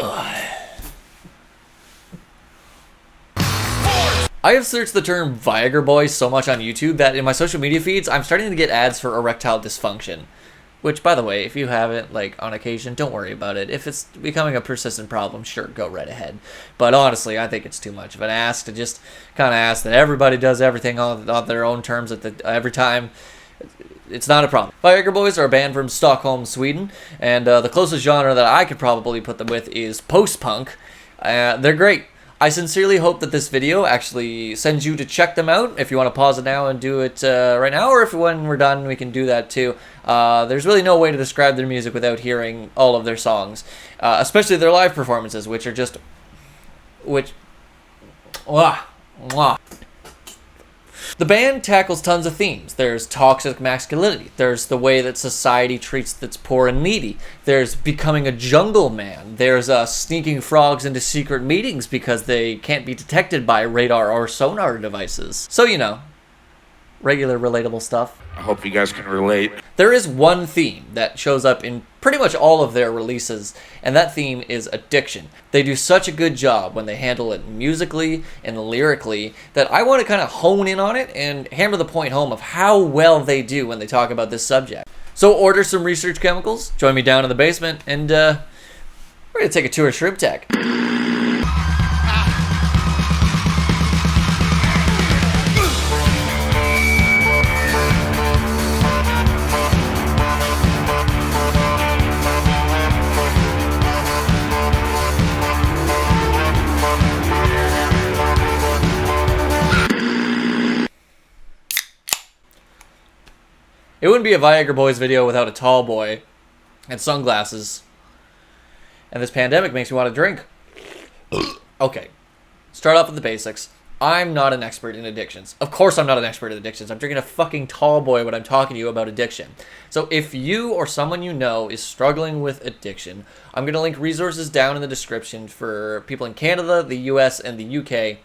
I have searched the term Viagra Boys so much on YouTube that in my social media feeds, I'm starting to get ads for erectile dysfunction. Which, by the way, if you have it, like, on occasion, don't worry about it. If it's becoming a persistent problem, sure, go right ahead. But honestly, I think it's too much of an ask to just kind of ask that everybody does everything on their own terms every time. It's not a problem. Viagra Boys are a band from Stockholm, Sweden, and the closest genre that I could probably put them with is post-punk. They're great. I sincerely hope that this video actually sends you to check them out. If you want to pause it now and do it right now, or if when we're done we can do that too. There's really no way to describe their music without hearing all of their songs, especially their live performances, which are just... The band tackles tons of themes. There's toxic masculinity. There's the way that society treats that's poor and needy. There's becoming a jungle man. There's sneaking frogs into secret meetings because they can't be detected by radar or sonar devices. So, you know, regular relatable stuff. I hope you guys can relate. There is one theme that shows up in pretty much all of their releases, and that theme is addiction. They do such a good job when they handle it musically and lyrically that I want to kind of hone in on it and hammer the point home of how well they do when they talk about this subject. So order some research chemicals, join me down in the basement, and we're going to take a tour of Shrimp Tech. It wouldn't be a Viagra Boys video without a tall boy and sunglasses. And this pandemic makes me want to drink. Okay, start off with the basics. I'm not an expert in addictions. Of course I'm not an expert in addictions. I'm drinking a fucking tall boy when I'm talking to you about addiction. So if you or someone you know is struggling with addiction, I'm going to link resources down in the description for people in Canada, the US, and the UK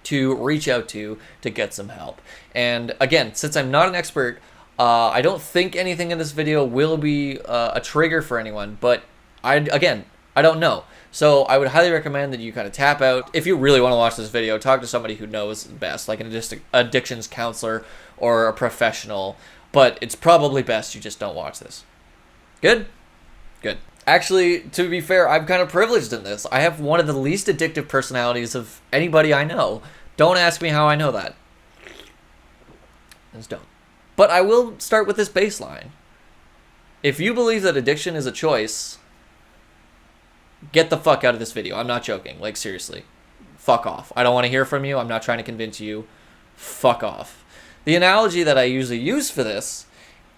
to reach out to get some help. And again, since I'm not an expert, I don't think anything in this video will be a trigger for anyone, but I don't know. So I would highly recommend that you kind of tap out. If you really want to watch this video, talk to somebody who knows best, like an addictions counselor or a professional, but it's probably best you just don't watch this. Good? Good. Actually, to be fair, I'm kind of privileged in this. I have one of the least addictive personalities of anybody I know. Don't ask me how I know that. Just don't. But I will start with this baseline. If you believe that addiction is a choice, get the fuck out of this video. I'm not joking. Like, seriously. Fuck off. I don't want to hear from you. I'm not trying to convince you. Fuck off. The analogy that I usually use for this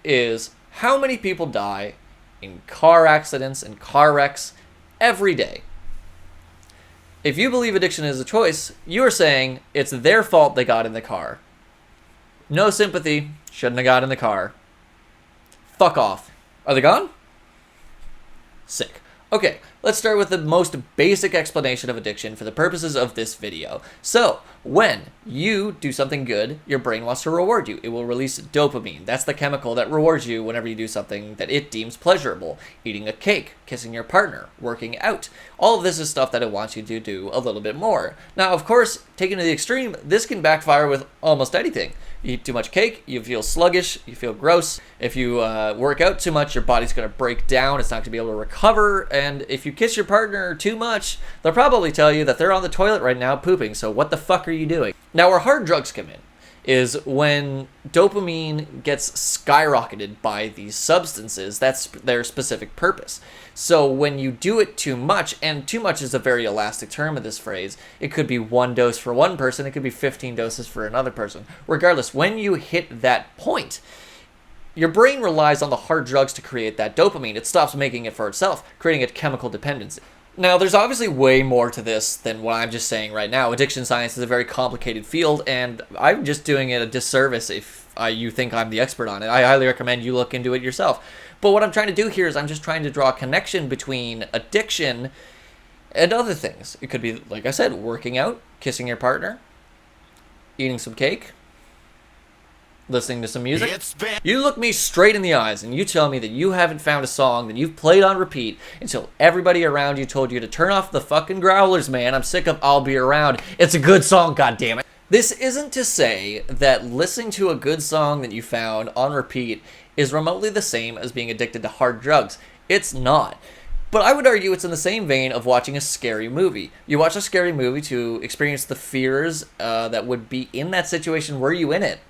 is how many people die in car accidents and car wrecks every day. If you believe addiction is a choice, you are saying it's their fault they got in the car. No sympathy. Shouldn't have got in the car. Fuck off. Are they gone? Sick. Okay, let's start with the most basic explanation of addiction for the purposes of this video. So, when you do something good, your brain wants to reward you. It will release dopamine. That's the chemical that rewards you whenever you do something that it deems pleasurable. Eating a cake, kissing your partner, working out. All of this is stuff that it wants you to do a little bit more. Now, of course, taken to the extreme, this can backfire with almost anything. You eat too much cake, you feel sluggish, you feel gross. If you work out too much, your body's going to break down. It's not going to be able to recover. And if you kiss your partner too much, they'll probably tell you that they're on the toilet right now pooping. So what the fuck are you doing? Now, where hard drugs come in is when dopamine gets skyrocketed by these substances. That's their specific purpose. So when you do it too much, and too much is a very elastic term in this phrase, it could be 1 dose for one person, it could be 15 doses for another person. Regardless, when you hit that point, your brain relies on the hard drugs to create that dopamine. It stops making it for itself, creating a chemical dependency. Now, there's obviously way more to this than what I'm just saying right now. Addiction science is a very complicated field, and I'm just doing it a disservice if you think I'm the expert on it. I highly recommend you look into it yourself. But what I'm trying to do here is I'm just trying to draw a connection between addiction and other things. It could be, like I said, working out, kissing your partner, eating some cake, listening to some music. You look me straight in the eyes and you tell me that you haven't found a song that you've played on repeat until everybody around you told you to turn off the fucking growlers, man. I'm sick of I'll Be Around. It's a good song, goddammit. This isn't to say that listening to a good song that you found on repeat is remotely the same as being addicted to hard drugs. It's not. But I would argue it's in the same vein of watching a scary movie. You watch a scary movie to experience the fears that would be in that situation were you in it.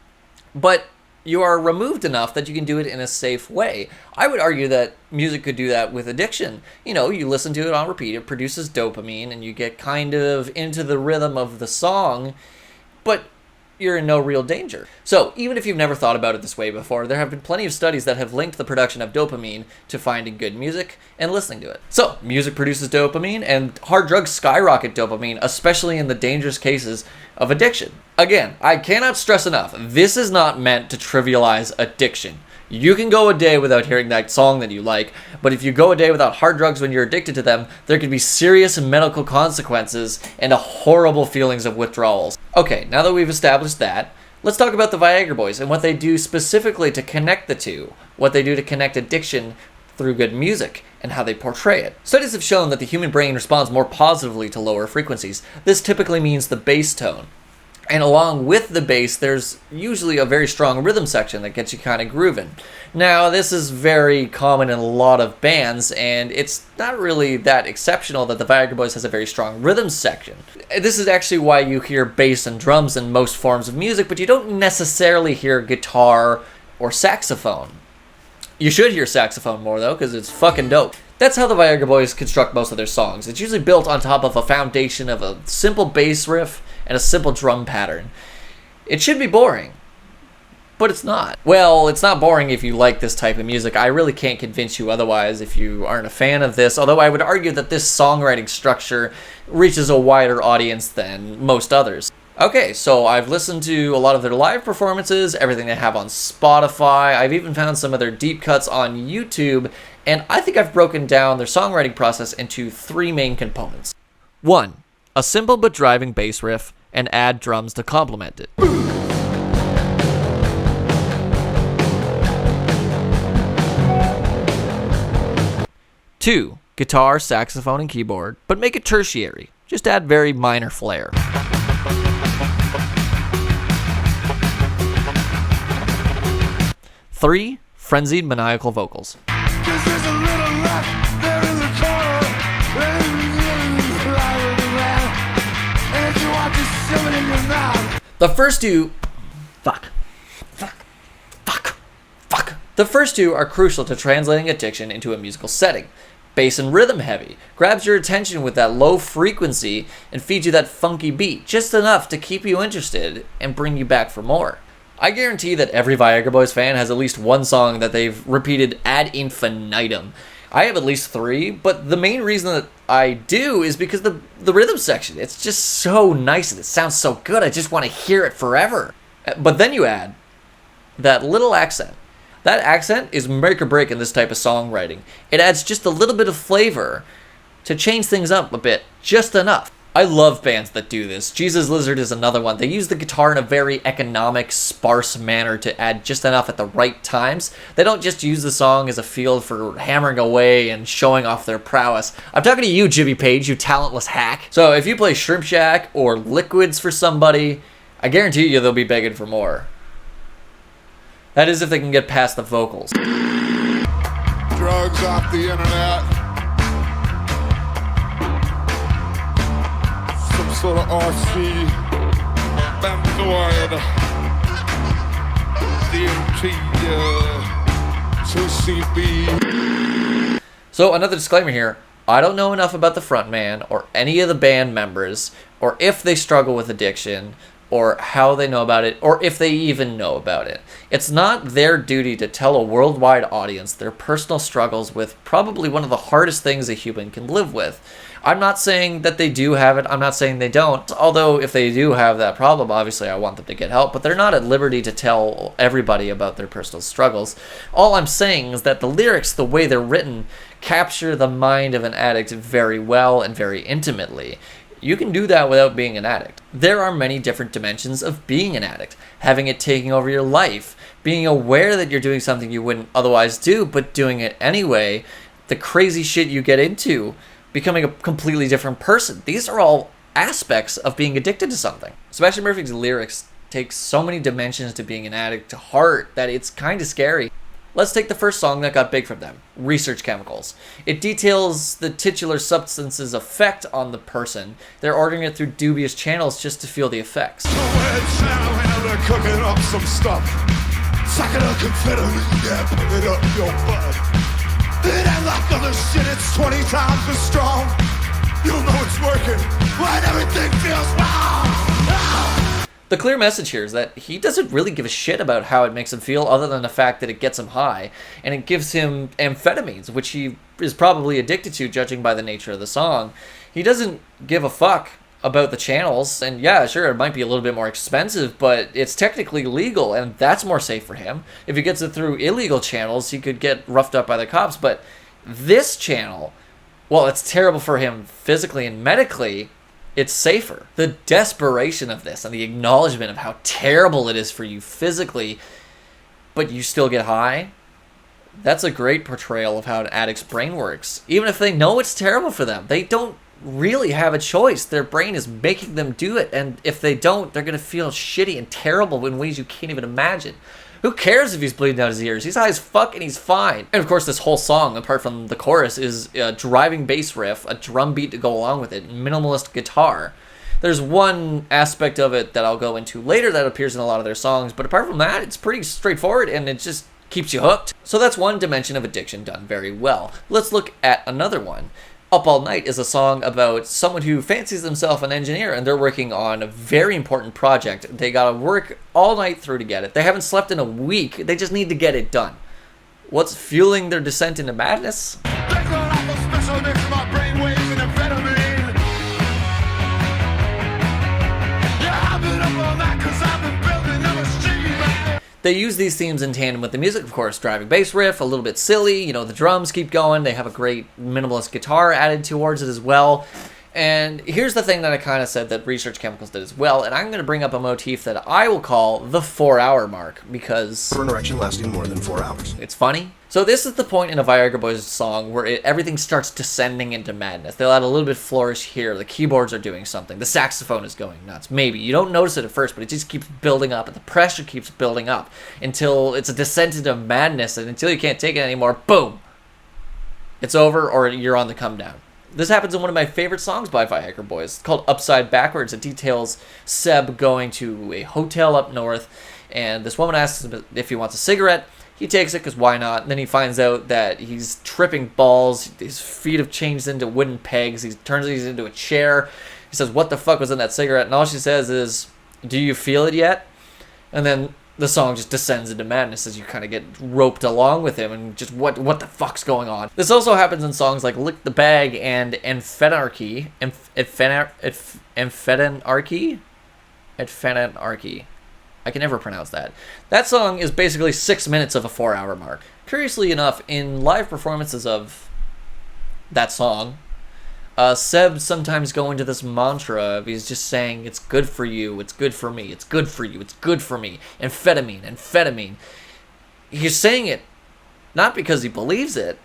But you are removed enough that you can do it in a safe way. I would argue that music could do that with addiction. You know, you listen to it on repeat, it produces dopamine, and you get kind of into the rhythm of the song, but you're in no real danger. So, even if you've never thought about it this way before, there have been plenty of studies that have linked the production of dopamine to finding good music and listening to it. So, music produces dopamine, and hard drugs skyrocket dopamine, especially in the dangerous cases of addiction. Again, I cannot stress enough, this is not meant to trivialize addiction. You can go a day without hearing that song that you like, but if you go a day without hard drugs when you're addicted to them, there could be serious medical consequences and horrible feelings of withdrawals. Okay, now that we've established that, let's talk about the Viagra Boys and what they do specifically to connect the two, what they do to connect addiction through good music, and how they portray it. Studies have shown that the human brain responds more positively to lower frequencies. This typically means the bass tone. And along with the bass, there's usually a very strong rhythm section that gets you kind of grooving. Now, this is very common in a lot of bands, and it's not really that exceptional that the Viagra Boys has a very strong rhythm section. This is actually why you hear bass and drums in most forms of music, but you don't necessarily hear guitar or saxophone. You should hear saxophone more, though, because it's fucking dope. That's how the Viagra Boys construct most of their songs. It's usually built on top of a foundation of a simple bass riff and a simple drum pattern. It should be boring, but it's not. Well, it's not boring if you like this type of music. I really can't convince you otherwise if you aren't a fan of this, although I would argue that this songwriting structure reaches a wider audience than most others. Okay, so I've listened to a lot of their live performances, everything they have on Spotify. I've even found some of their deep cuts on YouTube, and I think I've broken down their songwriting process into 3 main components. 1. A simple but driving bass riff, and add drums to complement it. 2. Guitar, saxophone, and keyboard, but make it tertiary. Just add very minor flair. 3. Frenzied maniacal vocals. The first two... The first two are crucial to translating addiction into a musical setting. Bass and rhythm heavy, grabs your attention with that low frequency and feeds you that funky beat, just enough to keep you interested and bring you back for more. I guarantee that every Viagra Boys fan has at least one song that they've repeated ad infinitum. I have at least 3, but the main reason that I do is because the rhythm section. It's just so nice and it sounds so good. I just want to hear it forever. But then you add that little accent. That accent is make or break in this type of songwriting. It adds just a little bit of flavor to change things up a bit, just enough. I love bands that do this. Jesus Lizard is another one. They use the guitar in a very economic, sparse manner to add just enough at the right times. They don't just use the song as a field for hammering away and showing off their prowess. I'm talking to you, Jimmy Page, you talentless hack. So if you play Shrimp Shack or Liquids for somebody, I guarantee you they'll be begging for more. That is if they can get past the vocals. Drugs off the internet. Some sort of RC. Benzoid. DMT. 2CB. So another disclaimer here. I don't know enough about the frontman or any of the band members, or if they struggle with addiction, or how they know about it, or if they even know about it. It's not their duty to tell a worldwide audience their personal struggles with probably one of the hardest things a human can live with. I'm not saying that they do have it, I'm not saying they don't, although if they do have that problem, obviously I want them to get help, but they're not at liberty to tell everybody about their personal struggles. All I'm saying is that the lyrics, the way they're written, capture the mind of an addict very well and very intimately. You can do that without being an addict. There are many different dimensions of being an addict. Having it taking over your life, being aware that you're doing something you wouldn't otherwise do, but doing it anyway, the crazy shit you get into, becoming a completely different person. These are all aspects of being addicted to something. Sebastian Murphy's lyrics take so many dimensions to being an addict to heart that it's kind of scary. Let's take the first song that got big from them, Research Chemicals. It details the titular substance's effect on the person. They're ordering it through dubious channels just to feel the effects. They're cooking up some stuff. Sucking a confederate, yeah, put it up your butt. It ain't like other shit, it's 20 times as strong. You'll know it's working when everything feels wrong. The clear message here is that he doesn't really give a shit about how it makes him feel other than the fact that it gets him high, and it gives him amphetamines, which he is probably addicted to judging by the nature of the song. He doesn't give a fuck about the channels, and yeah, sure, it might be a little bit more expensive, but it's technically legal, and that's more safe for him. If he gets it through illegal channels, he could get roughed up by the cops, but this channel, well, it's terrible for him physically and medically, it's safer. The desperation of this and the acknowledgement of how terrible it is for you physically, but you still get high, that's a great portrayal of how an addict's brain works. Even if they know it's terrible for them, they don't really have a choice. Their brain is making them do it, and if they don't, they're going to feel shitty and terrible in ways you can't even imagine. Who cares if he's bleeding out his ears? He's high as fuck and he's fine. And of course, this whole song, apart from the chorus, is a driving bass riff, a drum beat to go along with it, minimalist guitar. There's one aspect of it that I'll go into later that appears in a lot of their songs, but apart from that, it's pretty straightforward and it just keeps you hooked. So that's one dimension of addiction done very well. Let's look at another one. Up All Night is a song about someone who fancies themselves an engineer and they're working on a very important project. They gotta work all night through to get it. They haven't slept in a week. They just need to get it done. What's fueling their descent into madness? They use these themes in tandem with the music, of course. Driving bass riff, a little bit silly, you know, the drums keep going, they have a great minimalist guitar added towards it as well. And here's the thing that I kind of said that Research Chemicals did as well, and I'm going to bring up a motif that I will call the 4-hour mark, because for an erection lasting more than 4 hours. It's funny. So this is the point in a Viagra Boys song where everything starts descending into madness. They'll add a little bit flourish here, the keyboards are doing something, the saxophone is going nuts, maybe. You don't notice it at first, but it just keeps building up, and the pressure keeps building up until it's a descent into madness, and until you can't take it anymore, boom! It's over, or you're on the come down. This happens in one of my favorite songs by Viagra Boys. It's called Upside Backwards. It details Seb going to a hotel up north, and this woman asks him if he wants a cigarette. He takes it because why not? And then he finds out that he's tripping balls. His feet have changed into wooden pegs. He turns these into a chair. He says, "What the fuck was in that cigarette?" And all she says is, "Do you feel it yet?" And then the song just descends into madness as you kind of get roped along with him and just what the fuck's going on. This also happens in songs like Lick the Bag and Amphetanarchy. Amphetanarchy. I can never pronounce that. That song is basically 6 minutes of a 4-hour mark. Curiously enough, in live performances of that song, Seb sometimes go into this mantra of he's just saying, "It's good for you, it's good for me, it's good for you, it's good for me, amphetamine." He's saying it not because he believes it.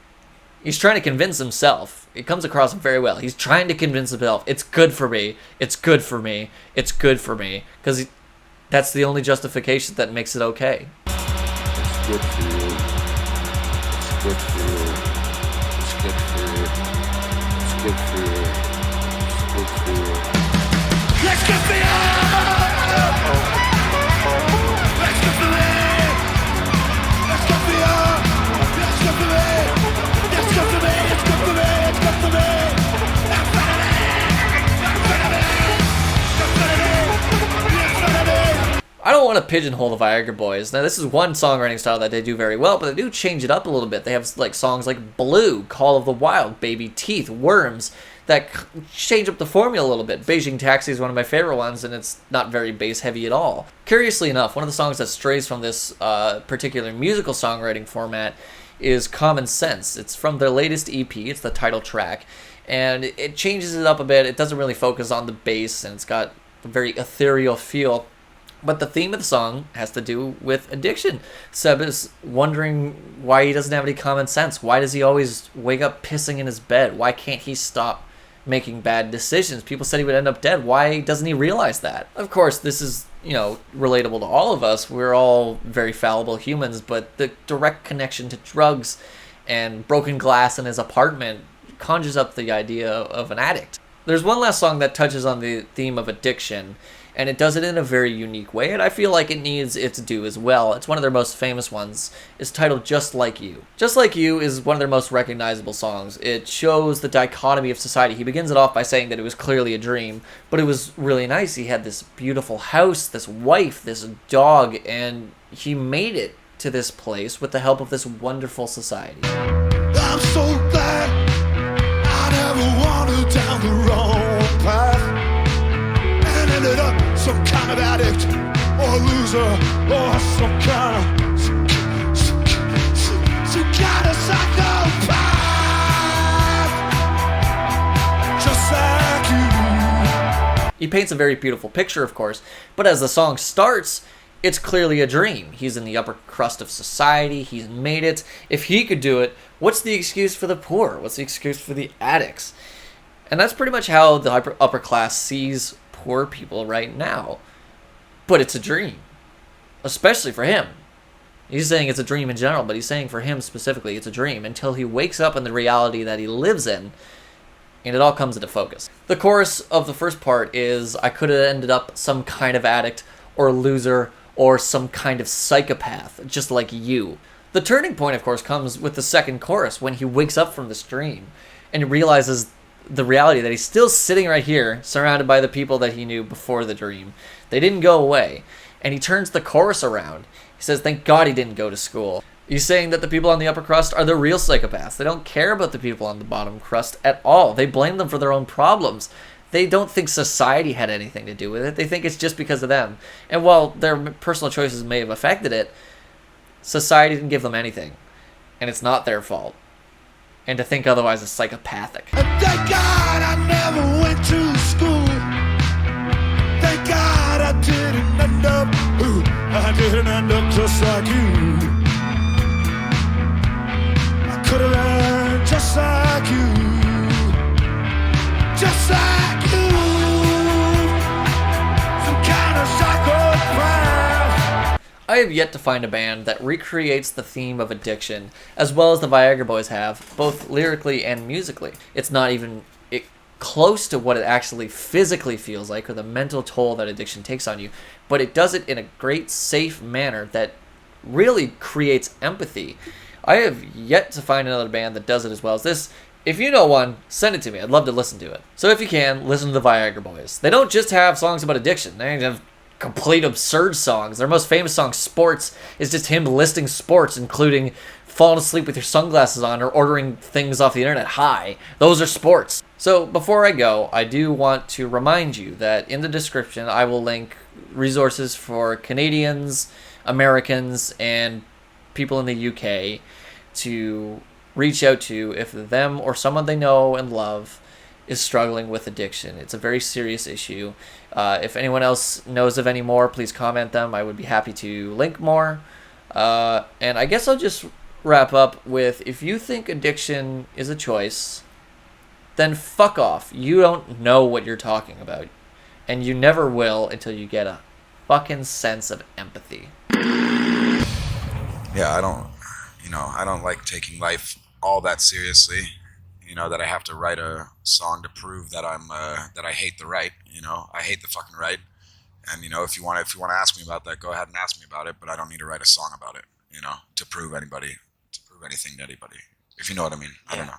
He's trying to convince himself. It comes across very well. He's trying to convince himself, it's good for me, it's good for me, it's good for me. Because that's the only justification that makes it okay. It's good for you. It's good for you. It's good for you. It's good for you. It's good for you. Let's get for you! Let's get for me! Let's get for you! Let's get for me! Let's get for me! It's good for me! It's good for me! That's better than me! That's better than me! That's better than me! That's better than me! I don't want to pigeonhole the Viagra Boys. Now, this is one songwriting style that they do very well, but they do change it up a little bit. They have like songs like Blue, Call of the Wild, Baby Teeth, Worms, that change up the formula a little bit. Beijing Taxi is one of my favorite ones, and it's not very bass heavy at all. Curiously enough, one of the songs that strays from this particular musical songwriting format is Common Sense. It's from their latest EP. It's the title track. And it changes it up a bit. It doesn't really focus on the bass, and it's got a very ethereal feel. But the theme of the song has to do with addiction. Seb is wondering why he doesn't have any common sense. Why does he always wake up pissing in his bed? Why can't he stop making bad decisions? People said he would end up dead. Why doesn't he realize that? Of course, this is, relatable to all of us. We're all very fallible humans, but the direct connection to drugs and broken glass in his apartment conjures up the idea of an addict. There's one last song that touches on the theme of addiction, and it does it in a very unique way, and I feel like it needs its due as well. It's one of their most famous ones. It's titled Just Like You. Just Like You is one of their most recognizable songs. It shows the dichotomy of society. He begins it off by saying that it was clearly a dream, but it was really nice. He had this beautiful house, this wife, this dog, and he made it to this place with the help of this wonderful society. I'm so glad I never wandered down the wrong path and ended up some kind of addict or loser or some kind of psychopath, just like you. He paints a very beautiful picture, of course, but as the song starts, it's clearly a dream. He's in the upper crust of society. He's made it. If he could do it, what's the excuse for the poor? What's the excuse for the addicts? And that's pretty much how the upper class sees poor people right now. But it's a dream, especially for him. He's saying it's a dream in general, but he's saying for him specifically it's a dream until he wakes up in the reality that he lives in, and it all comes into focus. The chorus of the first part is, I could have ended up some kind of addict or loser or some kind of psychopath, just like you. The turning point, of course, comes with the second chorus when he wakes up from this dream and realizes the reality that he's still sitting right here, surrounded by the people that he knew before the dream. They didn't go away. And he turns the chorus around. He says, thank God he didn't go to school. He's saying that the people on the upper crust are the real psychopaths. They don't care about the people on the bottom crust at all. They blame them for their own problems. They don't think society had anything to do with it. They think it's just because of them. And while their personal choices may have affected it, society didn't give them anything. And it's not their fault. And to think otherwise is psychopathic. And thank God I never went to school. Thank God I didn't end up, just like you. I could have been just like you. Just like you. Some kind of psychopath. I have yet to find a band that recreates the theme of addiction as well as the Viagra Boys have, both lyrically and musically. It's not even close to what it actually physically feels like or the mental toll that addiction takes on you, but it does it in a great, safe manner that really creates empathy. I have yet to find another band that does it as well as this. If you know one, send it to me. I'd love to listen to it. So if you can, listen to the Viagra Boys. They don't just have songs about addiction. They have complete absurd songs. Their most famous song, Sports, is just him listing sports, including falling asleep with your sunglasses on or ordering things off the internet. Hi, those are sports. So before I go, I do want to remind you that in the description, I will link resources for Canadians, Americans, and people in the UK to reach out to if them or someone they know and love is struggling with addiction. It's a very serious issue. If anyone else knows of any more, please comment them. I would be happy to link more. And I guess I'll just wrap up with, if you think addiction is a choice, then fuck off. You don't know what you're talking about. And you never will until you get a fucking sense of empathy. Yeah, I don't like taking life all that seriously. That I have to write a song to prove that that I hate the right. I hate the fucking right. And if you want to ask me about that, go ahead and ask me about it. But I don't need to write a song about it. To prove anything to anybody. If you know what I mean. I don't know.